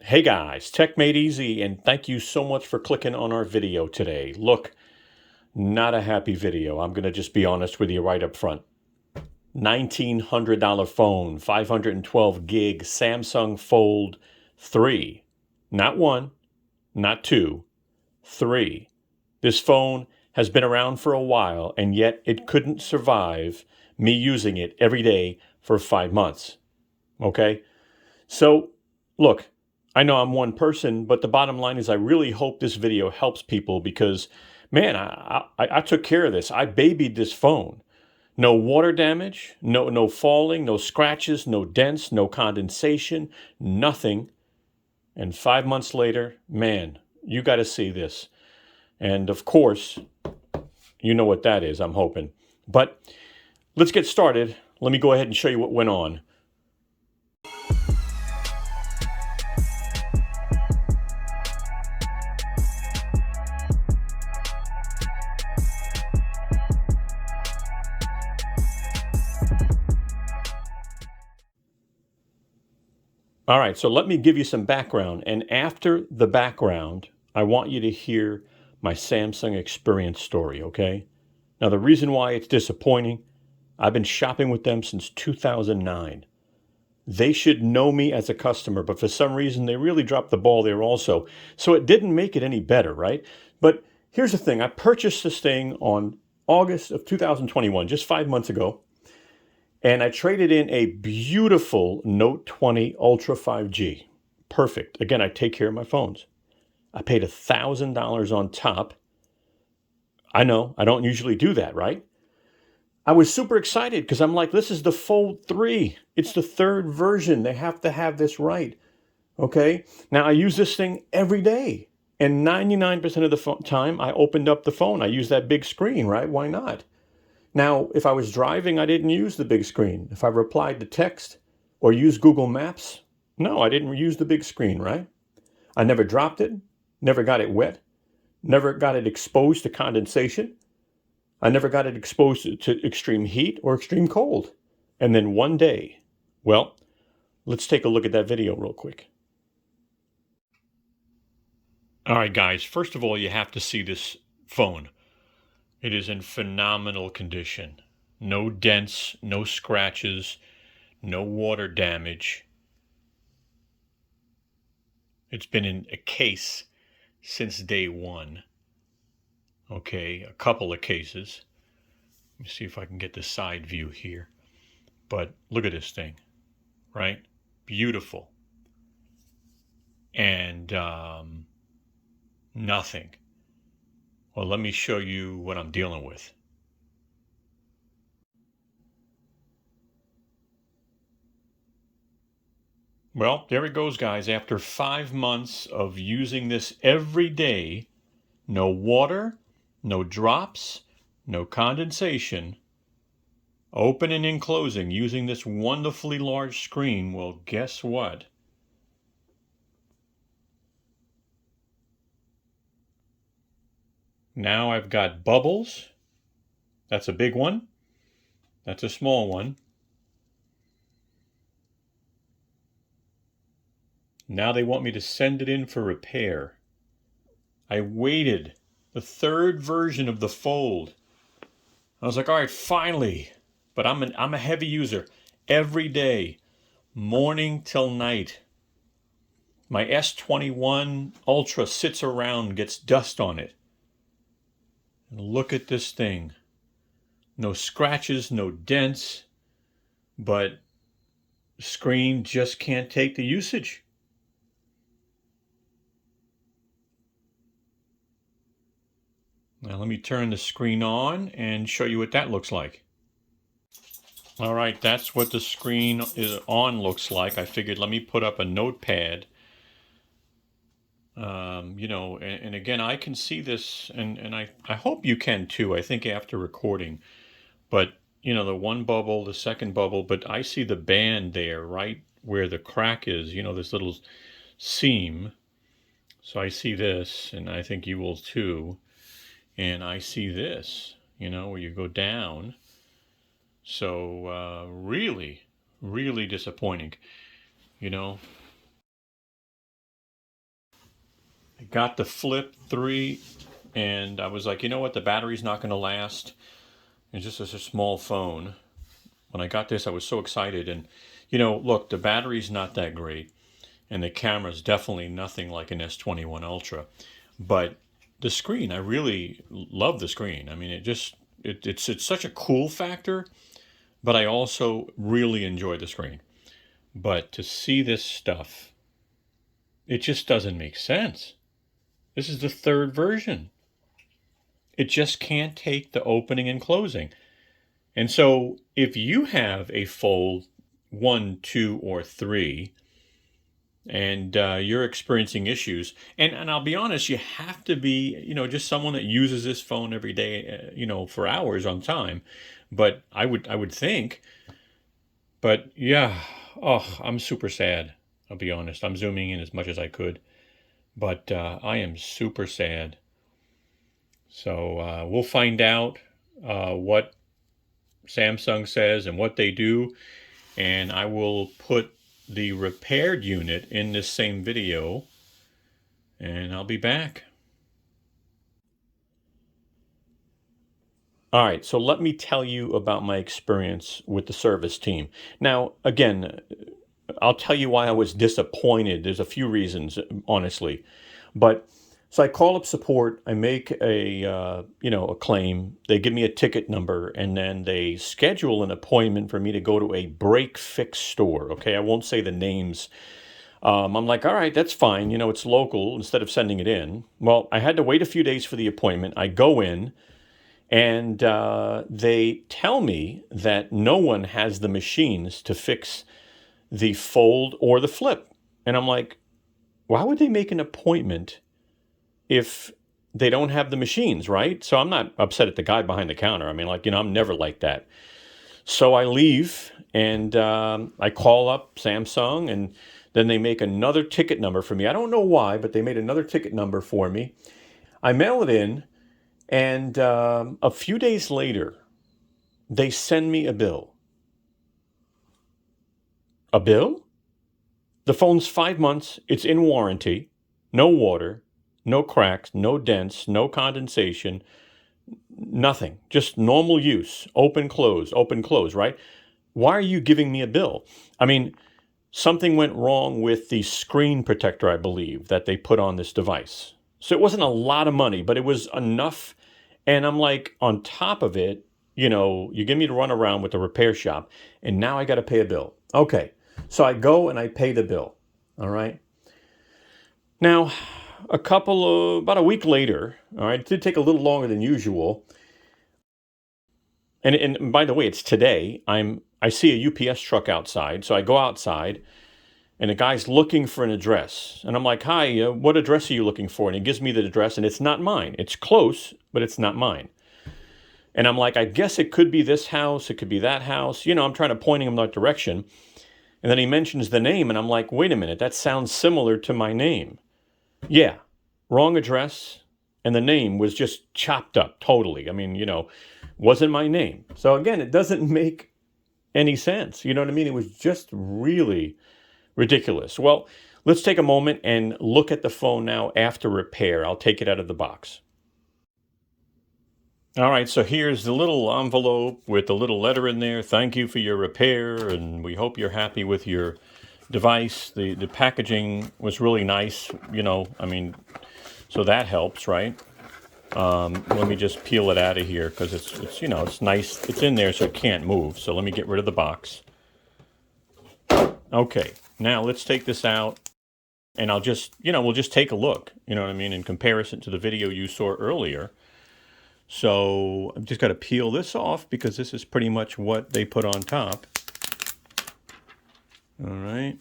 Hey guys, Tech Made Easy, and thank you so much for clicking on our video today. Look, not a happy video. I'm going to just be honest with you right up front. $1,900 phone, 512 gig Samsung Fold 3. Not one, not two, three. This phone has been around for a while, and yet it couldn't survive me using it every day for 5 months. Okay? So, look, I know I'm one person, but the bottom line is I really hope this video helps people because, man, I took care of this. I babied this phone. No water damage, no falling, no scratches, no dents, no condensation, nothing. And 5 months later, man, you got to see this. And of course, you know what that is, I'm hoping. But let's get started. Let me go ahead and show you what went on. All right, so let me give you some background. And after the background, I want you to hear my Samsung experience story, okay? Now, the reason why it's disappointing, I've been shopping with them since 2009. They should know me as a customer, but for some reason, they really dropped the ball there also. So it didn't make it any better, right? But here's the thing. I purchased this thing on August of 2021, just 5 months ago. And I traded in a beautiful Note 20 Ultra 5G. Perfect. Again, I take care of my phones. I paid $1,000 on top. I know, I don't usually do that, right? I was super excited because I'm like, this is the Fold 3. It's the third version. They have to have this right. Okay? Now, I use this thing every day. And 99% of the time, I opened up the phone. I use that big screen, right? Why not? Now, if I was driving, I didn't use the big screen. If I replied to text or used Google Maps, no, I didn't use the big screen, right? I never dropped it, never got it wet, never got it exposed to condensation. I never got it exposed to extreme heat or extreme cold. And then one day, well, let's take a look at that video real quick. All right, guys, first of all, you have to see this phone. It is in phenomenal condition. No dents, no scratches, no water damage. It's been in a case since day one. Okay, a couple of cases. Let me see if I can get the side view here. But look at this thing, right? Beautiful. And nothing. Well, let me show you what I'm dealing with. Well, there it goes, guys. After 5 months of using this every day, no water, no drops, no condensation, opening and closing using this wonderfully large screen, well, guess what? Now I've got bubbles. That's a big one. That's a small one. Now they want me to send it in for repair. I waited. The third version of the Fold. I was like, all right, finally. But I'm a heavy user. Every day, morning till night. My S21 Ultra sits around, gets dust on it. And look at this thing. No scratches, no dents, but the screen just can't take the usage. Now let me turn the screen on and show you what that looks like. All right, that's what the screen is on looks like. I figured let me put up a notepad. And again, I can see this, and I hope you can too, I think after recording. But, the one bubble, the second bubble, but I see the band there right where the crack is, this little seam. So I see this, and I think you will too. And I see this, where you go down. So really, really disappointing, I got the Flip 3, and I was like, you know what, the battery's not going to last. It's just a small phone. When I got this, I was so excited. And, look, the battery's not that great, and the camera's definitely nothing like an S21 Ultra. But the screen, I really love the screen. I mean, it's such a cool factor, but I also really enjoy the screen. But to see this stuff, it just doesn't make sense. This is the third version. It just can't take the opening and closing. And so if you have a Fold 1, 2, or 3, and you're experiencing issues, and I'll be honest, you have to be, just someone that uses this phone every day, for hours on time. But I would think, but yeah, oh, I'm super sad. I'll be honest. I'm zooming in as much as I could, but I am super sad. So we'll find out what Samsung says and what they do, and I will put the repaired unit in this same video, and I'll be back. All right, so let me tell you about my experience with the service team. Now, again, I'll tell you why I was disappointed. There's a few reasons, honestly. But so I call up support, I make a claim, they give me a ticket number, and then they schedule an appointment for me to go to a break fix store. Okay, I won't say the names. I'm like, all right, that's fine. It's local instead of sending it in. Well, I had to wait a few days for the appointment. I go in, and they tell me that no one has the machines to fix the Fold or the Flip. And I'm like, why would they make an appointment if they don't have the machines, right? So I'm not upset at the guy behind the counter. I mean, I'm never like that. So I leave, and I call up Samsung, and then they make another ticket number for me. I don't know why, but they made another ticket number for me. I mail it in, and a few days later, they send me a bill. A bill? The phone's 5 months, it's in warranty, no water, no cracks, no dents, no condensation, nothing. Just normal use, open, close, right? Why are you giving me a bill? I mean, something went wrong with the screen protector, I believe, that they put on this device. So it wasn't a lot of money, but it was enough. And I'm like, on top of it, you give me to run around with the repair shop, and now I got to pay a bill. Okay, so I go and I pay the bill. All right. Now, about a week later, all right, it did take a little longer than usual. And by the way, it's today. I see a UPS truck outside, so I go outside, and the guy's looking for an address, and I'm like, "Hi, what address are you looking for?" And he gives me the address, and it's not mine. It's close, but it's not mine. And I'm like, I guess it could be this house, it could be that house. I'm trying to point him in that direction, and then he mentions the name, and I'm like, wait a minute, that sounds similar to my name. Yeah, wrong address, and the name was just chopped up totally. I mean, wasn't my name. So again, it doesn't make any sense. You know what I mean? It was just really ridiculous. Well, let's take a moment and look at the phone now after repair. I'll take it out of the box. All right, so here's the little envelope with the little letter in there. Thank you for your repair, and we hope you're happy with your device. The packaging was really nice, so that helps, right? Let me just peel it out of here because it's nice. It's in there, so it can't move. So let me get rid of the box. Okay, now let's take this out, and we'll just take a look, in comparison to the video you saw earlier. So I've just got to peel this off because this is pretty much what they put on top. All right.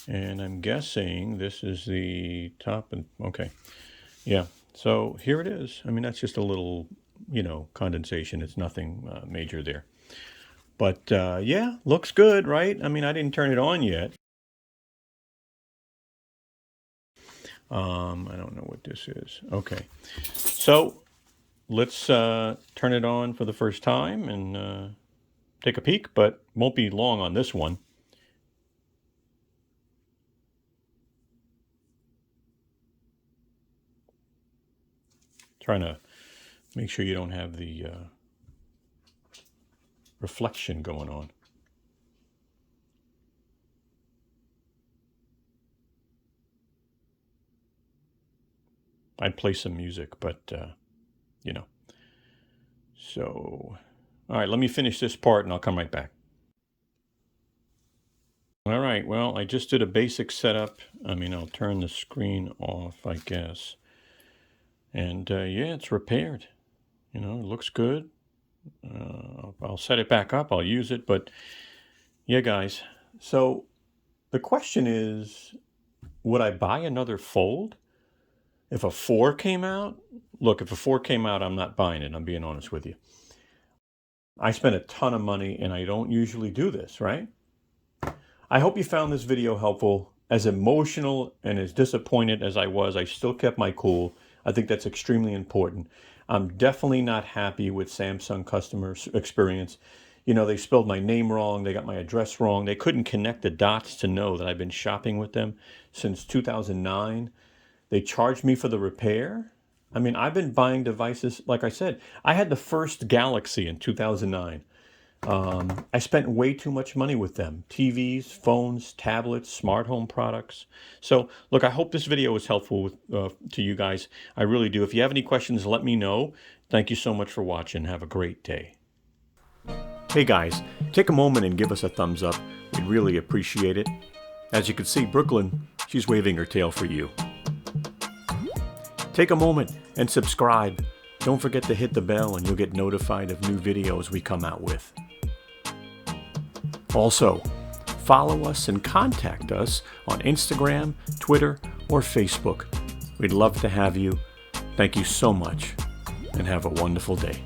And I'm guessing this is the top. Okay. Yeah. So here it is. I mean, that's just a little, condensation. It's nothing major there. But yeah, looks good, right? I mean, I didn't turn it on yet. I don't know what this is. Okay. So let's turn it on for the first time and take a peek, but won't be long on this one. Trying to make sure you don't have the reflection going on. I'd play some music, but, you know. So, all right, let me finish this part and I'll come right back. All right, well, I just did a basic setup. I mean, I'll turn the screen off, I guess. And yeah, it's repaired. You know, it looks good. I'll set it back up. I'll use it. But yeah, guys. So the question is, would I buy another fold if a 4 came out? Look, if a 4 came out, I'm not buying it. I'm being honest with you. I spent a ton of money and I don't usually do this, right? I hope you found this video helpful. As emotional and as disappointed as I was, I still kept my cool. I think that's extremely important. I'm definitely not happy with Samsung customer experience. You know, they spelled my name wrong. They got my address wrong. They couldn't connect the dots to know that I've been shopping with them since 2009. They charged me for the repair. I mean, I've been buying devices, like I said, I had the first Galaxy in 2009. I spent way too much money with them. TVs, phones, tablets, smart home products. So look, I hope this video was helpful to you guys. I really do. If you have any questions, let me know. Thank you so much for watching. Have a great day. Hey guys, take a moment and give us a thumbs up. We'd really appreciate it. As you can see, Brooklyn, she's waving her tail for you. Take a moment and subscribe. Don't forget to hit the bell and you'll get notified of new videos we come out with. Also, follow us and contact us on Instagram, Twitter, or Facebook. We'd love to have you. Thank you so much and have a wonderful day.